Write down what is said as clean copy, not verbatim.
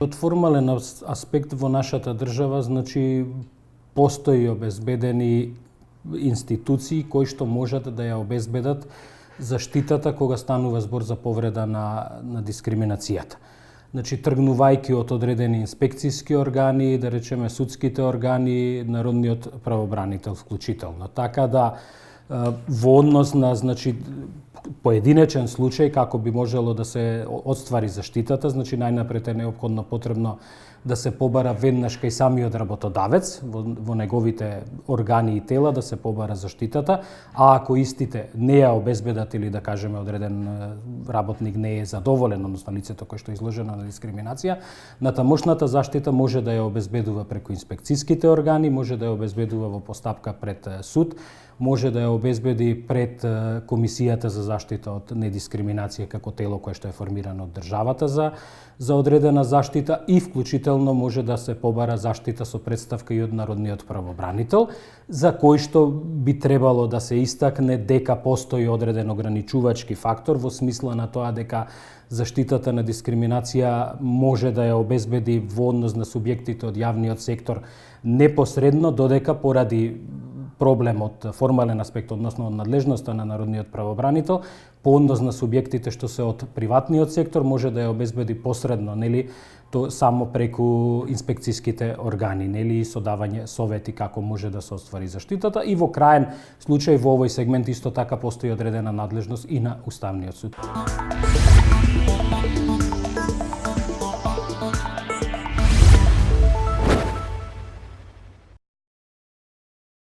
Од формален аспект во нашата држава, значи, постои обезбедени институции кои што можат да ја обезбедат заштитата кога станува збор за повреда на дискриминацијата. Значи, тргнувајќи од одредени инспекцијски органи, да речеме судските органи, народниот правобранител вклучително. Така да, во однос на, значи, поединечен случај како би можело да се одствари заштитата, значи најнапред е неопходно потребно да се побара веднаш кај самиот работодавец во неговите органи и тела да се побара заштитата, а ако истите не ја обезбедат или да кажеме одреден работник не е задоволен, односно лицето кое што е изложено на дискриминација, натамошната заштита може да ја обезбедува преку инспекцијските органи, може да ја обезбедува во постапка пред суд, може да ја обезбеди пред Комисијата за заштита од недискриминација како тело кое што е формирано од државата за одредена заштита и вклучително може да се побара заштита со представка и од народниот правобранител, за кој што би требало да се истакне дека постои одреден ограничувачки фактор во смисла на тоа дека заштитата на дискриминација може да ја обезбеди во однос на субјектите од јавниот сектор непосредно, додека поради проблем од формален аспект, односно од надлежноста на народниот правобранител, по однос на субјектите што се од приватниот сектор може да ја обезбеди посредно, нели, то само преку инспекцијските органи, нели, со давање совети како може да се оствари заштитата и во краен случај во овој сегмент исто така постои одредена надлежност и на Уставниот суд.